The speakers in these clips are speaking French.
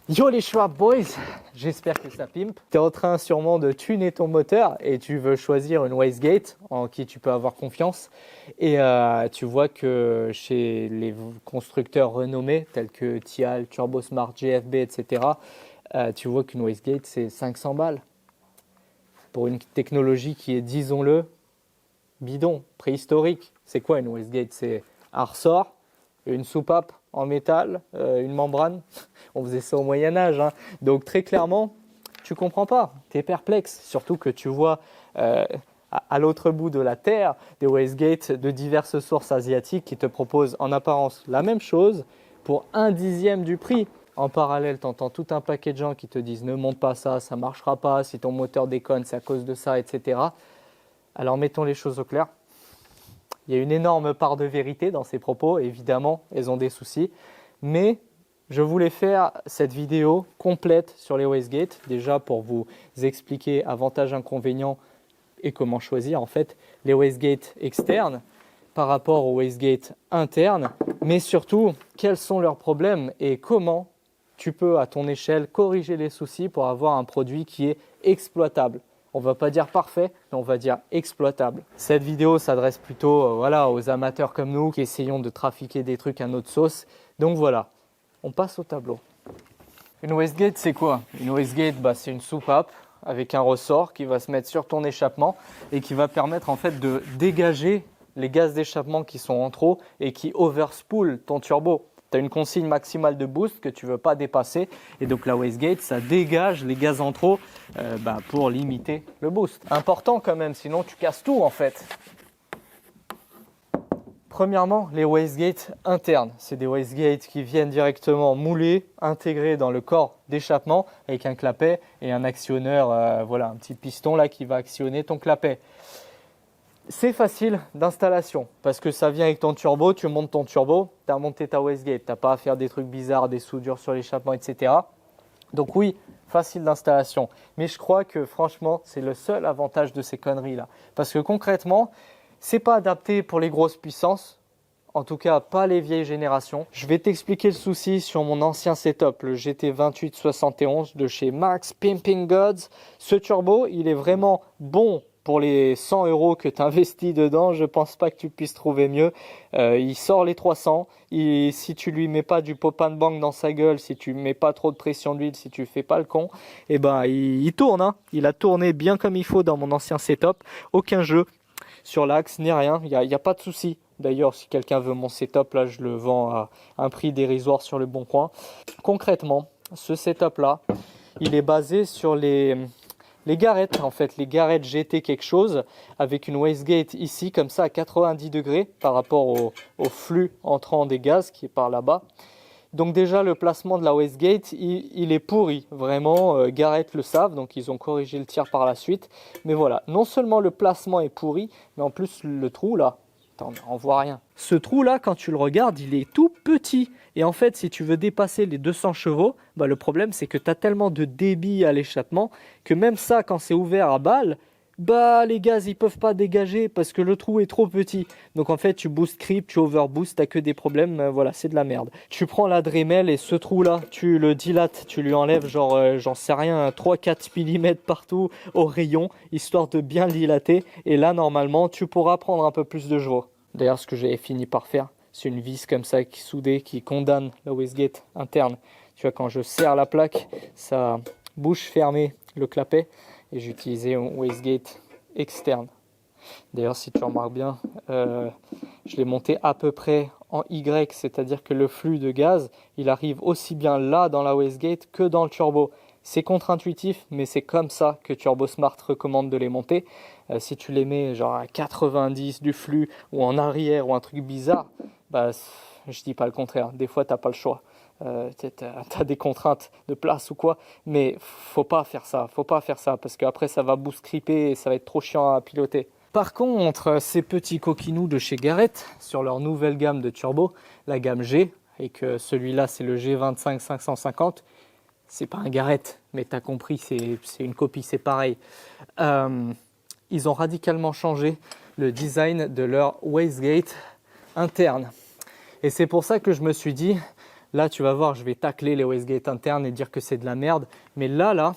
Yo les Schwab Boys, j'espère que ça pimpe. Tu es en train sûrement de tuner ton moteur et tu veux choisir une Wastegate en qui tu peux avoir confiance. Et tu vois que chez les constructeurs renommés tels que Tial, TurboSmart, GFB, etc., tu vois qu'une Wastegate c'est 500 balles. Pour une technologie qui est, disons-le, bidon, préhistorique. C'est quoi une Wastegate? C'est un ressort, une soupape en métal, une membrane. On faisait ça au Moyen-Âge. Hein. Donc très clairement, tu ne comprends pas. Tu es perplexe. Surtout que tu vois à l'autre bout de la Terre des Wastegates de diverses sources asiatiques qui te proposent en apparence la même chose pour 1/10 du prix. En parallèle, tu entends tout un paquet de gens qui te disent « Ne monte pas ça, ça ne marchera pas. Si ton moteur déconne, c'est à cause de ça, etc. » Alors mettons les choses au clair. Il y a une énorme part de vérité dans ces propos. Évidemment, elles ont des soucis. Mais je voulais faire cette vidéo complète sur les Wastegates. Déjà pour vous expliquer avantages, inconvénients et comment choisir en fait les Wastegates externes par rapport aux Wastegates internes. Mais surtout, quels sont leurs problèmes et comment tu peux à ton échelle corriger les soucis pour avoir un produit qui est exploitable. On ne va pas dire parfait, mais on va dire exploitable. Cette vidéo s'adresse plutôt aux amateurs comme nous qui essayons de trafiquer des trucs à notre sauce. Donc voilà, on passe au tableau. Une Wastegate, c'est quoi? Une Wastegate, c'est une soupape avec un ressort qui va se mettre sur ton échappement et qui va permettre en fait de dégager les gaz d'échappement qui sont en trop et qui overspool ton turbo. Tu as une consigne maximale de boost que tu ne veux pas dépasser et donc la Wastegate, ça dégage les gaz en trop pour limiter le boost. Important quand même, sinon tu casses tout en fait. Premièrement, les Wastegates internes. C'est des Wastegates qui viennent directement moulés, intégrés dans le corps d'échappement avec un clapet et un actionneur, un petit piston là qui va actionner ton clapet. C'est facile d'installation parce que ça vient avec ton turbo, tu montes ton turbo, tu as monté ta Wastegate, tu n'as pas à faire des trucs bizarres, des soudures sur l'échappement, etc. Donc oui, facile d'installation. Mais je crois que franchement, c'est le seul avantage de ces conneries-là. Parce que concrètement, ce n'est pas adapté pour les grosses puissances, en tout cas pas les vieilles générations. Je vais t'expliquer le souci sur mon ancien setup, le GT2871 de chez Max Pimping Gods. Ce turbo, il est vraiment bon. Pour les 100 € que tu investis dedans, je ne pense pas que tu puisses trouver mieux. Il sort les 300. Si tu lui mets pas du pop and bang dans sa gueule, si tu mets pas trop de pression d'huile, si tu fais pas le con, il tourne. Hein. Il a tourné bien comme il faut dans mon ancien setup. Aucun jeu sur l'axe ni rien. Il y a pas de souci. D'ailleurs, si quelqu'un veut mon setup, là, je le vends à un prix dérisoire sur le bon coin. Concrètement, ce setup-là, il est basé sur les garettes, en fait, les garettes GT quelque chose, avec une Wastegate ici, comme ça, à 90 degrés par rapport au flux entrant des gaz qui est par là-bas. Donc déjà, le placement de la Wastegate, il est pourri. Vraiment, Garrett le savent, donc ils ont corrigé le tir par la suite. Mais voilà, non seulement le placement est pourri, mais en plus, le trou là, on voit rien. Ce trou là, quand tu le regardes, il est tout petit. Et en fait, si tu veux dépasser les 200 chevaux, le problème c'est que tu as tellement de débit à l'échappement que même ça, quand c'est ouvert à balle, les gaz ils peuvent pas dégager parce que le trou est trop petit. Donc en fait, tu boost creep, tu overboost, t'as que des problèmes. Voilà, c'est de la merde. Tu prends la Dremel et ce trou là, tu le dilates, tu lui enlèves j'en sais rien, 3-4 mm partout au rayon, histoire de bien le dilater. Et là, normalement, tu pourras prendre un peu plus de chevaux. D'ailleurs, ce que j'ai fini par faire, c'est une vis comme ça qui soudée, qui condamne la Wastegate interne. Tu vois, quand je serre la plaque, ça bouche fermée le clapet. Et j'ai utilisé une Wastegate externe. D'ailleurs, si tu remarques bien, je l'ai monté à peu près en Y, c'est-à-dire que le flux de gaz, il arrive aussi bien là dans la Wastegate que dans le turbo. C'est contre-intuitif, mais c'est comme ça que TurboSmart recommande de les monter. Si tu les mets genre à 90 du flux ou en arrière ou un truc bizarre, je dis pas le contraire. Des fois, tu n'as pas le choix. Tu as des contraintes de place ou quoi, mais faut pas faire ça parce qu'après ça va boost creeper et ça va être trop chiant à piloter. Par contre, ces petits coquinous de chez Garrett, sur leur nouvelle gamme de turbo, la gamme G, et que celui-là c'est le G25 550, c'est pas un Garrett, mais tu as compris, c'est une copie, c'est pareil. Ils ont radicalement changé le design de leur Wastegate interne. Et c'est pour ça que je me suis dit, Là, tu vas voir, je vais tacler les wastegates internes et dire que c'est de la merde. Mais là,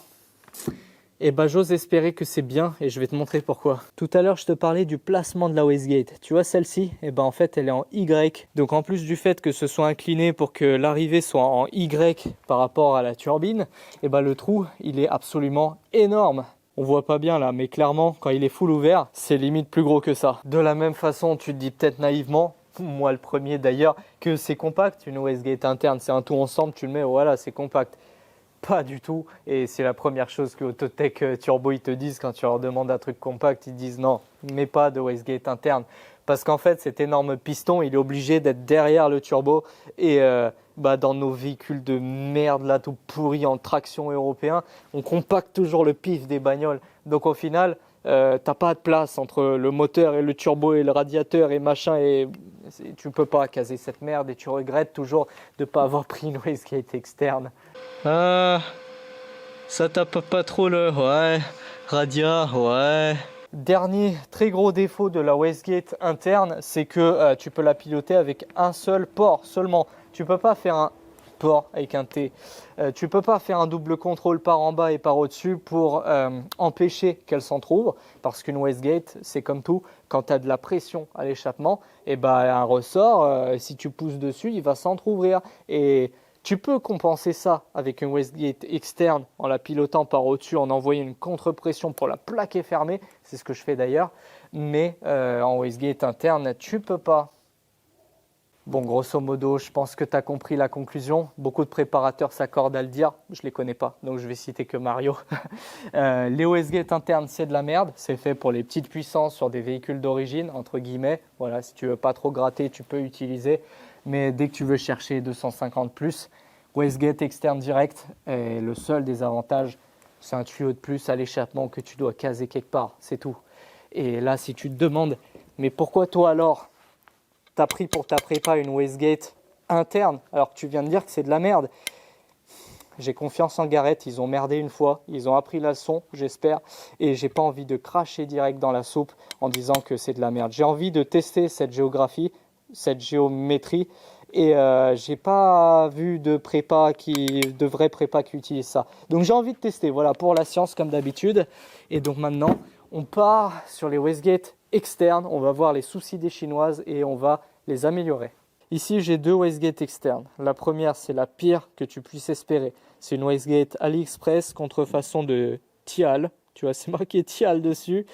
eh ben, j'ose espérer que c'est bien et je vais te montrer pourquoi. Tout à l'heure, je te parlais du placement de la wastegate. Tu vois celle-ci, eh ben, en fait, elle est en Y. Donc en plus du fait que ce soit incliné pour que l'arrivée soit en Y par rapport à la turbine, eh ben, le trou, il est absolument énorme. On voit pas bien là, mais clairement, quand il est full ouvert, c'est limite plus gros que ça. De la même façon, tu te dis peut-être naïvement, moi le premier d'ailleurs, que c'est compact, une wastegate interne, c'est un tout ensemble, tu le mets, voilà, c'est compact. Pas du tout, et c'est la première chose que Autotech Turbo ils te disent quand tu leur demandes un truc compact, ils disent non, mets pas de wastegate interne. Parce qu'en fait, cet énorme piston, il est obligé d'être derrière le turbo et dans nos véhicules de merde là, tout pourris en traction européen, on compacte toujours le pif des bagnoles. Donc au final, t'as pas de place entre le moteur et le turbo et le radiateur et machin et tu peux pas caser cette merde et tu regrettes toujours de pas avoir pris une wastegate externe. Ah, ça tape pas trop le... Ouais, radia, ouais. Dernier très gros défaut de la wastegate interne, c'est que tu peux la piloter avec un seul port seulement. Tu peux pas faire un port avec un T. Tu peux pas faire un double contrôle par en bas et par au-dessus pour empêcher qu'elle s'entrouvre. Parce qu'une wastegate, c'est comme tout, quand tu as de la pression à l'échappement, et un ressort, si tu pousses dessus, il va s'entrouvrir. Et tu peux compenser ça avec une wastegate externe en la pilotant par au-dessus, en envoyant une contre-pression pour la plaquer fermée. C'est ce que je fais d'ailleurs. Mais en wastegate interne, tu peux pas. Bon, grosso modo, je pense que tu as compris la conclusion. Beaucoup de préparateurs s'accordent à le dire. Je ne les connais pas, donc je vais citer que Mario. Les wastegates internes, c'est de la merde. C'est fait pour les petites puissances sur des véhicules d'origine, entre guillemets. Voilà, si tu veux pas trop gratter, tu peux utiliser. Mais dès que tu veux chercher 250 plus, wastegate externe direct est le seul des avantages. C'est un tuyau de plus à l'échappement que tu dois caser quelque part, c'est tout. Et là, si tu te demandes, mais pourquoi toi alors t'as pris pour ta prépa une wastegate interne alors que tu viens de dire que c'est de la merde? J'ai confiance en Garrett, ils ont merdé une fois, ils ont appris la leçon, j'espère, et j'ai pas envie de cracher direct dans la soupe en disant que c'est de la merde. J'ai envie de tester cette géographie, cette géométrie, et j'ai pas vu de vraie prépa qui utilise ça. Donc j'ai envie de tester, voilà, pour la science comme d'habitude. Et donc maintenant, on part sur les wastegates externes, on va voir les soucis des Chinoises et on va les améliorer. Ici, j'ai deux wastegates externes. La première, c'est la pire que tu puisses espérer. C'est une wastegate AliExpress contrefaçon de Thial. Tu vois, c'est marqué Thial dessus.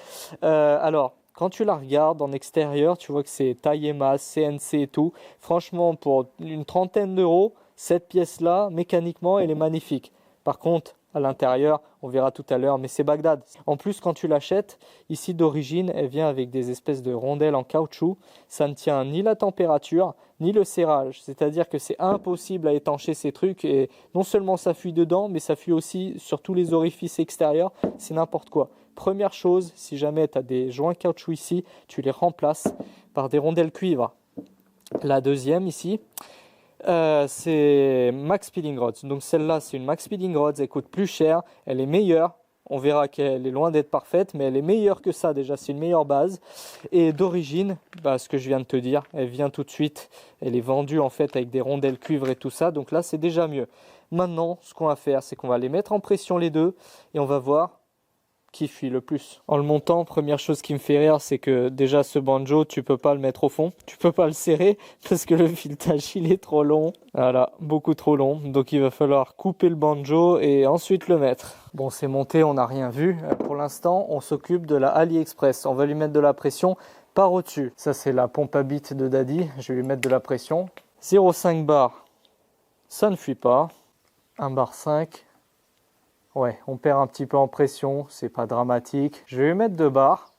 Alors, quand tu la regardes en extérieur, tu vois que c'est taille et masse, CNC et tout. Franchement, pour une trentaine d'euros, cette pièce-là, mécaniquement, elle est magnifique. Par contre, à l'intérieur, on verra tout à l'heure, mais c'est Bagdad. En plus, quand tu l'achètes, ici d'origine, elle vient avec des espèces de rondelles en caoutchouc. Ça ne tient ni la température, ni le serrage. C'est-à-dire que c'est impossible à étancher ces trucs. Et non seulement ça fuit dedans, mais ça fuit aussi sur tous les orifices extérieurs. C'est n'importe quoi. Première chose, si jamais tu as des joints caoutchouc ici, tu les remplaces par des rondelles cuivre. La deuxième ici, c'est Max Speeding Rods. Donc celle-là, c'est une Max Speeding Rods. Elle coûte plus cher, elle est meilleure. On verra qu'elle est loin d'être parfaite, mais elle est meilleure que ça déjà. C'est une meilleure base. Et d'origine, ce que je viens de te dire, elle vient tout de suite. Elle est vendue en fait avec des rondelles cuivre et tout ça. Donc là, c'est déjà mieux. Maintenant, ce qu'on va faire, c'est qu'on va les mettre en pression les deux et on va voir qui fuit le plus. En le montant, première chose qui me fait rire, c'est que déjà ce banjo, tu peux pas le mettre au fond, tu peux pas le serrer parce que le filetage il est trop long. Voilà, beaucoup trop long. Donc il va falloir couper le banjo et ensuite le mettre. Bon, c'est monté, on n'a rien vu. Pour l'instant, on s'occupe de la AliExpress. On va lui mettre de la pression par au-dessus. Ça, c'est la pompe à bite de Daddy. Je vais lui mettre de la pression. 0,5 bar, ça ne fuit pas. 1 bar 5. Ouais, on perd un petit peu en pression, c'est pas dramatique. Je vais lui mettre 2 bars.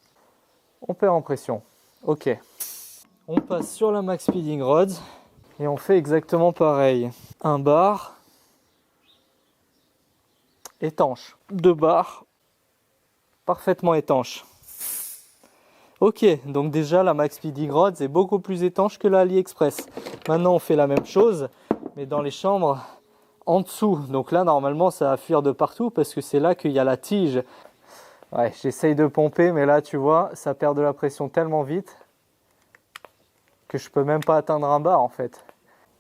On perd en pression. Ok. On passe sur la Max Speeding Rods et on fait exactement pareil. 1 bar. Étanche. 2 bars. Parfaitement étanche. Ok, donc déjà la Max Speeding Rods est beaucoup plus étanche que la AliExpress. Maintenant on fait la même chose, mais dans les chambres en dessous. Donc là normalement ça va fuir de partout parce que c'est là qu'il y a la tige. Ouais, j'essaye de pomper, mais là tu vois, ça perd de la pression tellement vite que je peux même pas atteindre un bar en fait.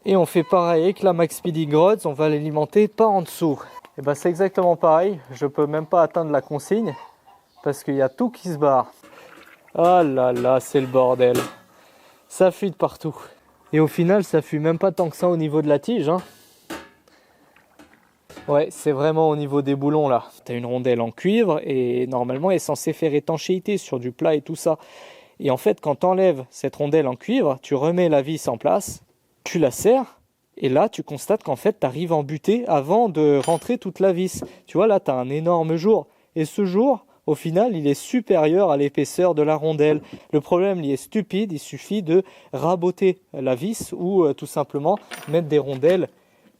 Et on fait pareil avec la Max Speed Rods, on va l'alimenter par en dessous. Et ben c'est exactement pareil, je peux même pas atteindre la consigne parce qu'il y a tout qui se barre. Ah là là, c'est le bordel. Ça fuit de partout. Et au final, ça fuit même pas tant que ça au niveau de la tige, hein. Ouais, c'est vraiment au niveau des boulons là. Tu as une rondelle en cuivre et normalement elle est censée faire étanchéité sur du plat et tout ça. Et en fait, quand tu enlèves cette rondelle en cuivre, tu remets la vis en place, tu la serres et là tu constates qu'en fait tu arrives en butée avant de rentrer toute la vis. Tu vois là, tu as un énorme jour. Et ce jour, au final, il est supérieur à l'épaisseur de la rondelle. Le problème, il est stupide, il suffit de raboter la vis ou tout simplement mettre des rondelles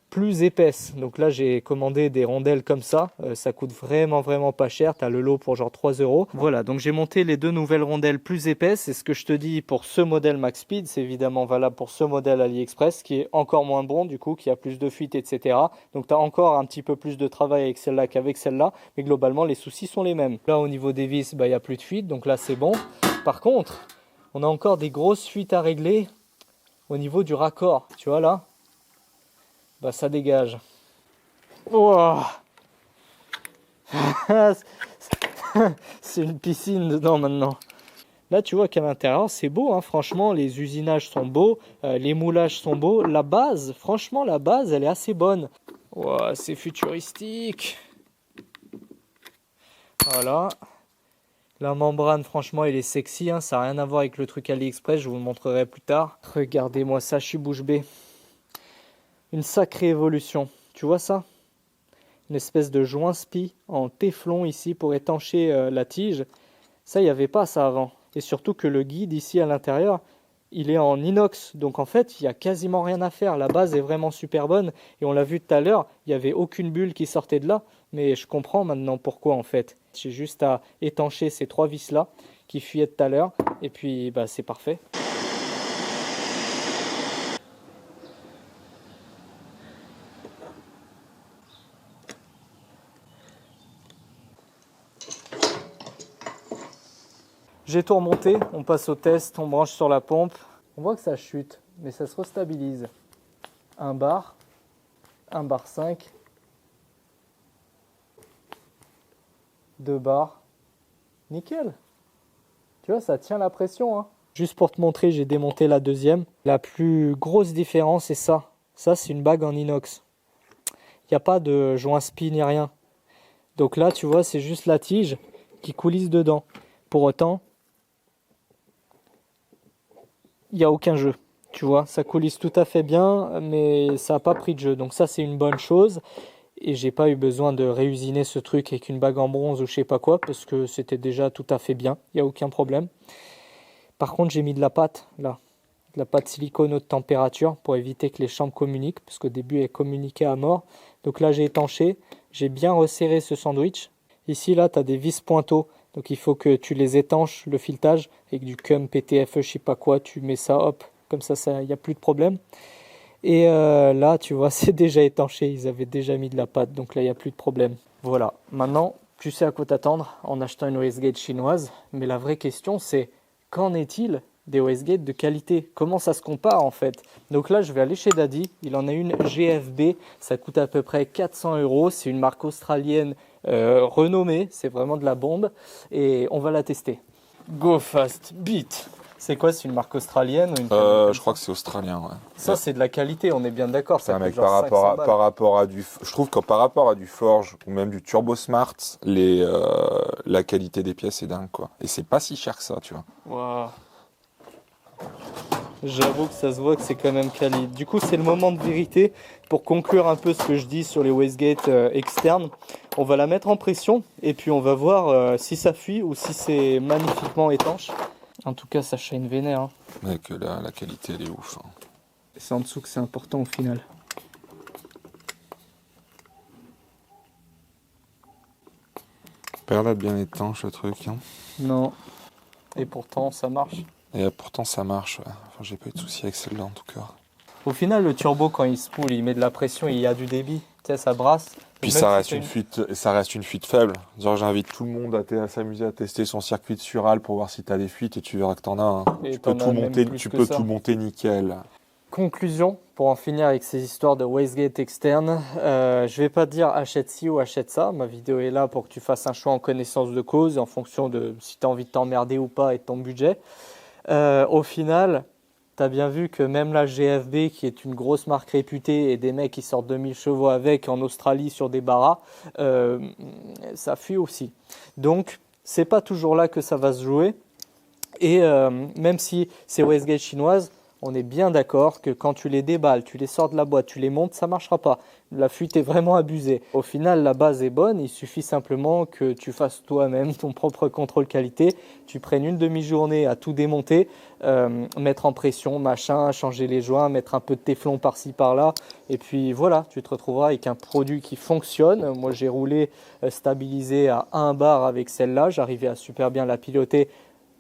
plus épaisse. Donc là j'ai commandé des rondelles comme ça, ça coûte vraiment pas cher, tu as le lot pour genre 3 €. Voilà, donc j'ai monté les deux nouvelles rondelles plus épaisses et ce que je te dis pour ce modèle Max Speed, c'est évidemment valable pour ce modèle AliExpress qui est encore moins bon du coup, qui a plus de fuite etc. Donc tu as encore un petit peu plus de travail avec celle-là qu'avec celle-là, mais globalement les soucis sont les mêmes. Là au niveau des vis, il n'y a plus de fuite, donc là c'est bon. Par contre, on a encore des grosses fuites à régler au niveau du raccord, tu vois là. Bah ça dégage. Wow. C'est une piscine dedans maintenant. Là tu vois qu'à l'intérieur c'est beau, hein. Franchement les usinages sont beaux, les moulages sont beaux. La base, franchement la base elle est assez bonne. Wow, c'est futuristique. Voilà. La membrane franchement elle est sexy, hein. Ça n'a rien à voir avec le truc AliExpress, je vous le montrerai plus tard. Regardez-moi ça, je suis bouche bée. Une sacrée évolution, tu vois ça? Une espèce de joint spi en téflon ici pour étancher la tige. Ça, il n'y avait pas ça avant. Et surtout que le guide ici à l'intérieur, il est en inox. Donc en fait, il n'y a quasiment rien à faire. La base est vraiment super bonne. Et on l'a vu tout à l'heure, il n'y avait aucune bulle qui sortait de là. Mais je comprends maintenant pourquoi en fait. J'ai juste à étancher ces 3 vis là qui fuyaient tout à l'heure. Et puis bah, c'est parfait. J'ai tout remonté, on passe au test, on branche sur la pompe. On voit que ça chute, mais ça se restabilise. 1 bar, 1 bar 5, 2 bars. Nickel. Tu vois, ça tient la pression, hein. Juste pour te montrer, j'ai démonté la deuxième. La plus grosse différence, c'est ça. Ça, c'est une bague en inox. Il n'y a pas de joint spi ni rien. Donc là, tu vois, c'est juste la tige qui coulisse dedans. Pour autant, il n'y a aucun jeu, tu vois, ça coulisse tout à fait bien, mais ça n'a pas pris de jeu, donc ça c'est une bonne chose, et j'ai pas eu besoin de réusiner ce truc avec une bague en bronze ou je sais pas quoi, parce que c'était déjà tout à fait bien, il n'y a aucun problème. Par contre j'ai mis de la pâte, là, de la pâte silicone haute température, pour éviter que les chambres communiquent, parce qu'au début elles communiquaient à mort, donc là j'ai étanché, j'ai bien resserré ce sandwich, ici là tu as des vis pointeaux, donc il faut que tu les étanches, le filetage, avec du cum, PTFE, je sais pas quoi, tu mets ça, hop, comme ça, il n'y a plus de problème. Et là, tu vois, c'est déjà étanché, ils avaient déjà mis de la pâte, donc là, il n'y a plus de problème. Voilà, maintenant, tu sais à quoi t'attendre en achetant une Westgate chinoise, mais la vraie question, c'est qu'en est-il des Westgate de qualité? Comment ça se compare en fait? Donc là, je vais aller chez Daddy, il en a une GFB, ça coûte à peu près 400 €, c'est une marque australienne renommée, c'est vraiment de la bombe, et on va la tester. Go Fast Beat. C'est quoi, c'est une marque australienne ou une Je crois que c'est australien, ouais. Ça, c'est de la qualité, on est bien d'accord. Ça mec, par rapport à du... Je trouve que par rapport à du Forge ou même du Turbo Smart, la qualité des pièces est dingue, quoi. Et c'est pas si cher que ça, tu vois. Waouh. J'avoue que ça se voit que c'est quand même quali. Du coup, c'est le moment de vérité. Pour conclure un peu ce que je dis sur les Westgate externes, on va la mettre en pression et puis on va voir si ça fuit ou si c'est magnifiquement étanche. En tout cas, ça shine vénère. Hein. Mec, la qualité, elle est ouf. Hein. C'est en dessous que c'est important au final. Pas l'air bien étanche, le truc. Hein. Non. Et pourtant, ça marche. Et pourtant, ça marche. Ouais. Enfin, j'ai pas eu de soucis avec celle-là, en tout cas. Au final, le turbo, quand il spoule, il met de la pression et il y a du débit. Tu sais, ça brasse. Puis ça reste une fuite faible. Genre, j'invite tout le monde à s'amuser à tester son circuit de Sural pour voir si tu as des fuites et tu verras que tu en as. Hein. Tu peux tout monter nickel. Conclusion, pour en finir avec ces histoires de wastegate externe, je vais pas te dire achète ci ou achète ça. Ma vidéo est là pour que tu fasses un choix en connaissance de cause, en fonction de si tu as envie de t'emmerder ou pas et de ton budget. Au final, tu as bien vu que même la GFB, qui est une grosse marque réputée, et des mecs qui sortent 2000 chevaux avec en Australie sur des barras, ça fuit aussi. Donc, c'est pas toujours là que ça va se jouer. Et même si c'est wastegate chinoise, on est bien d'accord que quand tu les déballes, tu les sors de la boîte, tu les montes, ça ne marchera pas. La fuite est vraiment abusée. Au final, la base est bonne. Il suffit simplement que tu fasses toi-même ton propre contrôle qualité. Tu prennes une demi-journée à tout démonter, mettre en pression, machin, changer les joints, mettre un peu de téflon par-ci, par-là. Et puis voilà, tu te retrouveras avec un produit qui fonctionne. Moi, j'ai roulé stabilisé à 1 bar avec celle-là. J'arrivais à super bien la piloter.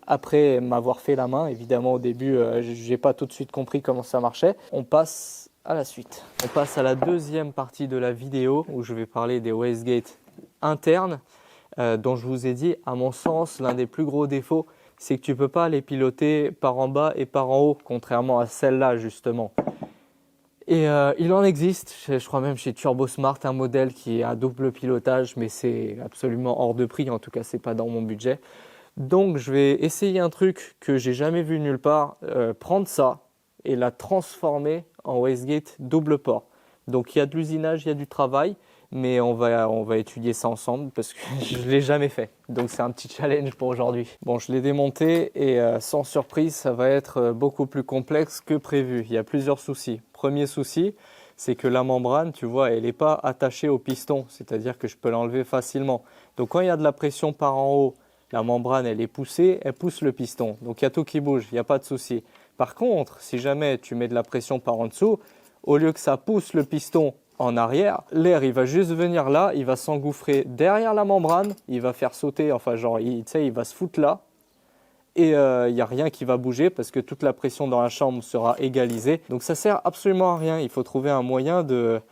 Après m'avoir fait la main, évidemment au début, je n'ai pas tout de suite compris comment ça marchait. On passe à la suite. On passe à la deuxième partie de la vidéo où je vais parler des wastegate internes dont je vous ai dit, à mon sens, l'un des plus gros défauts, c'est que tu ne peux pas les piloter par en bas et par en haut, contrairement à celle-là justement. Et il en existe, je crois même chez Turbo Smart, un modèle qui est à double pilotage, mais c'est absolument hors de prix, en tout cas c'est pas dans mon budget. Donc je vais essayer un truc que j'ai jamais vu nulle part, prendre ça et la transformer en wastegate double port. Donc il y a de l'usinage, il y a du travail, mais on va étudier ça ensemble parce que je ne l'ai jamais fait. Donc c'est un petit challenge pour aujourd'hui. Bon, je l'ai démonté et sans surprise, ça va être beaucoup plus complexe que prévu. Il y a plusieurs soucis. Premier souci, c'est que la membrane, tu vois, elle n'est pas attachée au piston, c'est-à-dire que je peux l'enlever facilement. Donc quand il y a de la pression par en haut, la membrane, elle est poussée, elle pousse le piston. Donc, il y a tout qui bouge, il n'y a pas de souci. Par contre, si jamais tu mets de la pression par en dessous, au lieu que ça pousse le piston en arrière, l'air, il va juste venir là, il va s'engouffrer derrière la membrane, il va faire sauter, enfin, genre, il va se foutre là. Et il n'y a rien qui va bouger parce que toute la pression dans la chambre sera égalisée. Donc, ça ne sert absolument à rien. Il faut trouver un moyen de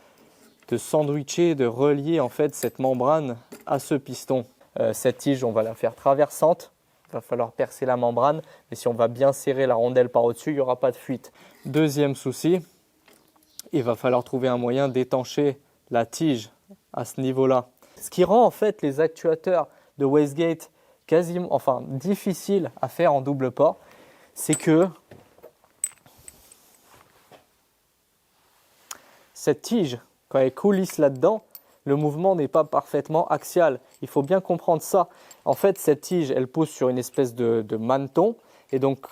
sandwicher, de relier, en fait, cette membrane à ce piston. Cette tige, on va la faire traversante, il va falloir percer la membrane, mais si on va bien serrer la rondelle par au-dessus, il n'y aura pas de fuite. Deuxième souci, il va falloir trouver un moyen d'étancher la tige à ce niveau-là. Ce qui rend en fait les actuateurs de wastegate difficiles à faire en double port, c'est que cette tige, quand elle coulisse là-dedans, le mouvement n'est pas parfaitement axial. Il faut bien comprendre ça. En fait, cette tige, elle pousse sur une espèce de maneton. Et donc,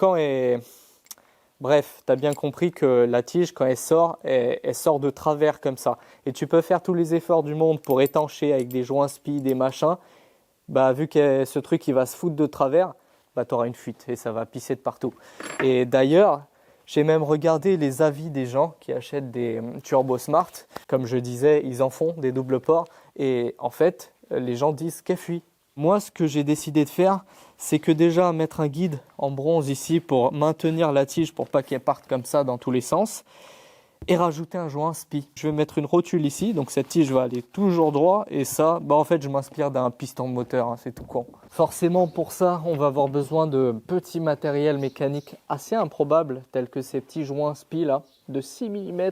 bref, tu as bien compris que la tige, quand elle sort de travers comme ça. Et tu peux faire tous les efforts du monde pour étancher avec des joints spi, des machins. Vu que ce truc, il va se foutre de travers, tu auras une fuite et ça va pisser de partout. Et d'ailleurs, j'ai même regardé les avis des gens qui achètent des Turbo Smart. Comme je disais, ils en font des doubles ports. Et en fait, les gens disent qu'elle fuit. Moi, ce que j'ai décidé de faire, c'est que déjà mettre un guide en bronze ici pour maintenir la tige pour pas qu'elle parte comme ça dans tous les sens. Et rajouter un joint spi. Je vais mettre une rotule ici, donc cette tige va aller toujours droit. Et ça, en fait, je m'inspire d'un piston de moteur, c'est tout con. Forcément, pour ça, on va avoir besoin de petits matériels mécaniques assez improbables, tels que ces petits joints spi là, de 6 mm.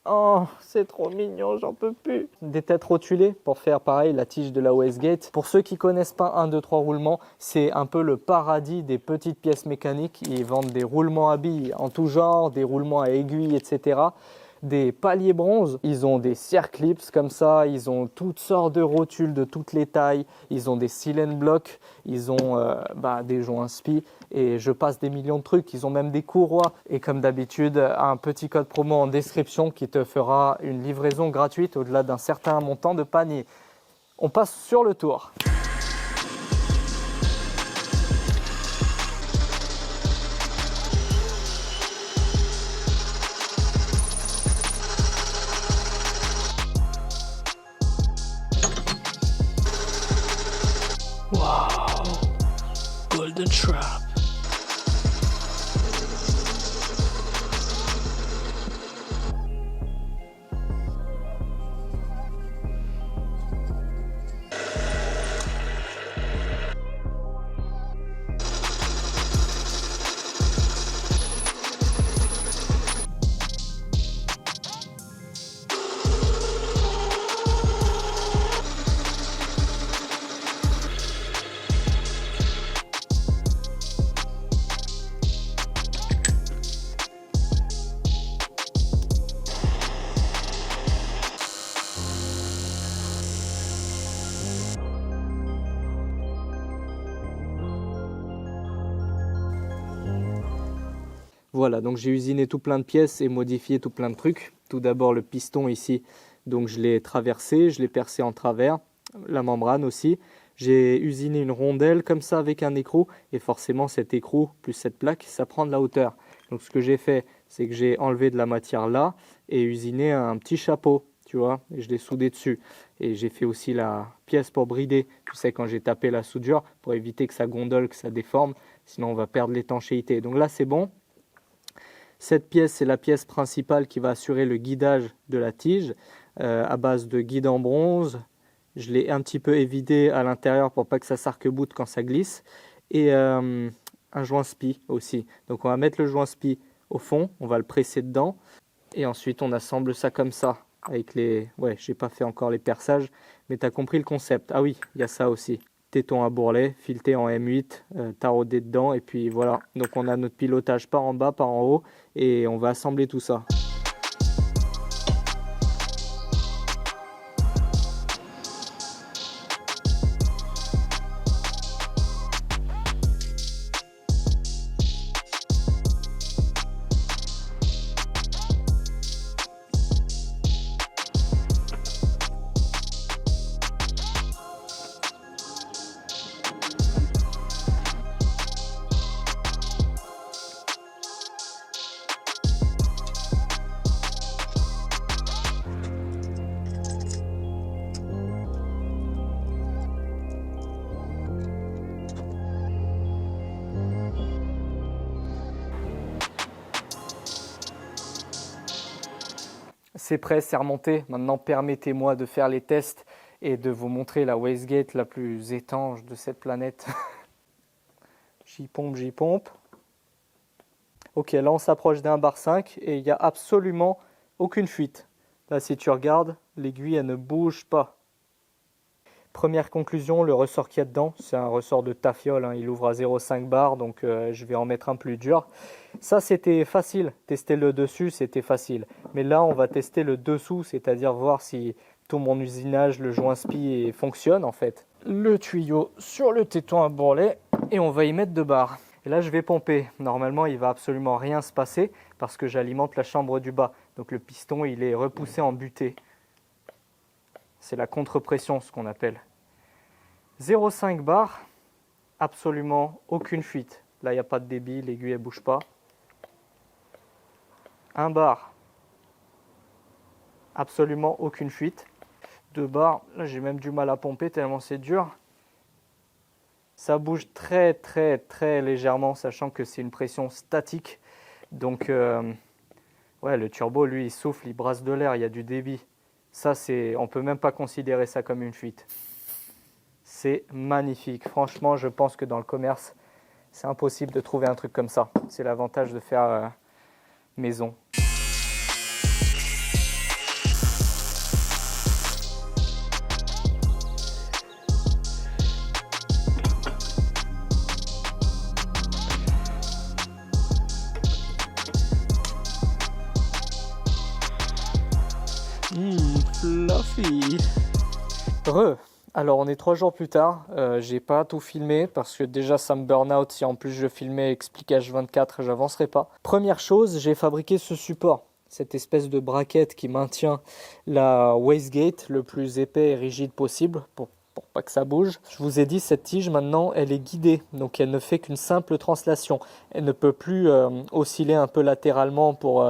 Oh, c'est trop mignon, j'en peux plus. Des têtes rotulées pour faire pareil la tige de la wastegate. Pour ceux qui connaissent pas 1, 2, 3 roulements, c'est un peu le paradis des petites pièces mécaniques. Ils vendent des roulements à billes en tout genre, des roulements à aiguilles, etc. Des paliers bronze, ils ont des circlips comme ça, ils ont toutes sortes de rotules de toutes les tailles, ils ont des silent blocks, ils ont des joints spi et je passe des millions de trucs, ils ont même des courroies et comme d'habitude un petit code promo en description qui te fera une livraison gratuite au-delà d'un certain montant de panier. On passe sur le tour. Wow, golden trap. Voilà, donc j'ai usiné tout plein de pièces et modifié tout plein de trucs. Tout d'abord le piston ici, donc je l'ai traversé, je l'ai percé en travers, la membrane aussi. J'ai usiné une rondelle comme ça avec un écrou et forcément cet écrou plus cette plaque, ça prend de la hauteur. Donc ce que j'ai fait, c'est que j'ai enlevé de la matière là et usiné un petit chapeau, tu vois, et je l'ai soudé dessus. Et j'ai fait aussi la pièce pour brider, tu sais, quand j'ai tapé la soudure, pour éviter que ça gondole, que ça déforme, sinon on va perdre l'étanchéité. Donc là c'est bon. Cette pièce, c'est la pièce principale qui va assurer le guidage de la tige à base de guide en bronze. Je l'ai un petit peu évidé à l'intérieur pour pas que ça s'arc-boute quand ça glisse. Et un joint spi aussi. Donc on va mettre le joint spi au fond, on va le presser dedans. Et ensuite on assemble ça comme ça. Avec les... Ouais, j'ai pas fait encore les perçages, mais tu as compris le concept. Ah oui, il y a ça aussi. Téton à bourrelet, fileté en M8, taraudé dedans. Et puis voilà, donc on a notre pilotage par en bas, par en haut. Et on va assembler tout ça. C'est prêt, c'est remonté. Maintenant, permettez-moi de faire les tests et de vous montrer la wastegate la plus étanche de cette planète. J'y pompe, j'y pompe. Ok, là on s'approche d'un bar 5 et il n'y a absolument aucune fuite. Là, si tu regardes, l'aiguille elle ne bouge pas. Première conclusion, le ressort qu'il y a dedans, c'est un ressort de tafiole, hein, il ouvre à 0,5 bar, donc je vais en mettre un plus dur. Ça c'était facile, tester le dessus c'était facile. Mais là on va tester le dessous, c'est-à-dire voir si tout mon usinage, le joint spi fonctionne en fait. Le tuyau sur le téton à bourrelet et on va y mettre 2 barres. Et là je vais pomper, normalement il ne va absolument rien se passer parce que j'alimente la chambre du bas. Donc le piston il est repoussé en butée. C'est la contre-pression, ce qu'on appelle. 0,5 bar, absolument aucune fuite. Là, il n'y a pas de débit, l'aiguille ne bouge pas. 1 bar, absolument aucune fuite. 2 bars, là j'ai même du mal à pomper tellement c'est dur. Ça bouge très très très légèrement, sachant que c'est une pression statique. Donc, ouais, le turbo, lui, il souffle, il brasse de l'air, il y a du débit. Ça, on ne peut même pas considérer ça comme une fuite. C'est magnifique. Franchement, je pense que dans le commerce, c'est impossible de trouver un truc comme ça. C'est l'avantage de faire maison. Fluffy. Alors on est 3 jours plus tard, j'ai pas tout filmé parce que déjà ça me burn out si en plus je filmais Explique H24, j'avancerai pas. Première chose, j'ai fabriqué ce support, cette espèce de braquette qui maintient la wastegate le plus épais et rigide possible pour pas que ça bouge. Je vous ai dit, cette tige maintenant elle est guidée, donc elle ne fait qu'une simple translation. Elle ne peut plus osciller un peu latéralement pour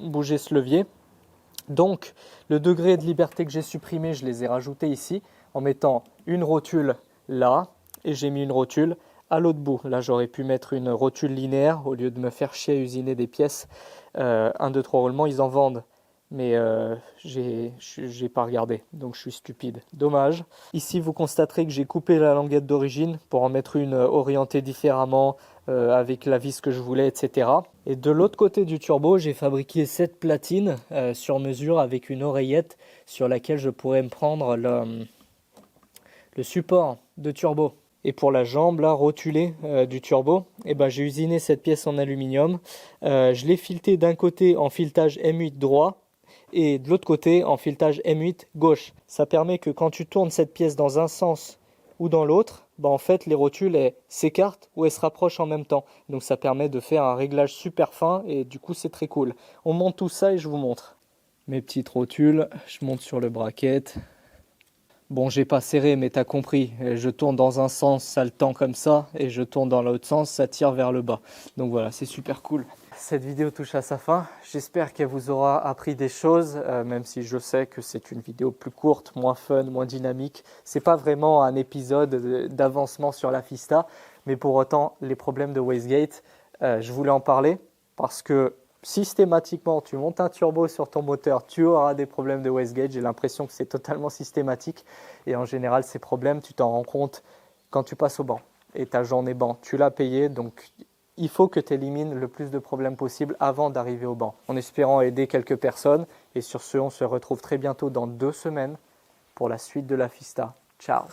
bouger ce levier. Donc, le degré de liberté que j'ai supprimé, je les ai rajoutés ici en mettant une rotule là et j'ai mis une rotule à l'autre bout. Là, j'aurais pu mettre une rotule linéaire au lieu de me faire chier à usiner des pièces. 1, 2, 3 roulements, ils en vendent. Mais j'ai pas regardé, donc je suis stupide. Dommage. Ici, vous constaterez que j'ai coupé la languette d'origine pour en mettre une orientée différemment avec la vis que je voulais, etc. Et de l'autre côté du turbo, j'ai fabriqué cette platine sur mesure avec une oreillette sur laquelle je pourrais me prendre le support de turbo. Et pour la jambe là, rotulée du turbo, j'ai usiné cette pièce en aluminium. Je l'ai filetée d'un côté en filetage M8 droit et de l'autre côté en filetage M8 gauche. Ça permet que quand tu tournes cette pièce dans un sens ou dans l'autre, bah en fait les rotules elles s'écartent ou elles se rapprochent en même temps. Donc ça permet de faire un réglage super fin et du coup c'est très cool. On monte tout ça et je vous montre. Mes petites rotules, je monte sur le bracket. Bon, j'ai pas serré, mais t'as compris. Je tourne dans un sens, ça le tend comme ça, et je tourne dans l'autre sens, ça tire vers le bas. Donc voilà, c'est super cool. Cette vidéo touche à sa fin. J'espère qu'elle vous aura appris des choses, même si je sais que c'est une vidéo plus courte, moins fun, moins dynamique. C'est pas vraiment un épisode d'avancement sur la Fista, mais pour autant, les problèmes de wastegate, je voulais en parler parce que systématiquement, tu montes un turbo sur ton moteur, tu auras des problèmes de wastegate. J'ai l'impression que c'est totalement systématique. Et en général, ces problèmes, tu t'en rends compte quand tu passes au banc. Et ta journée banc, tu l'as payé. Donc, il faut que tu élimines le plus de problèmes possible avant d'arriver au banc. En espérant aider quelques personnes. Et sur ce, on se retrouve très bientôt dans 2 semaines pour la suite de la Fista. Ciao!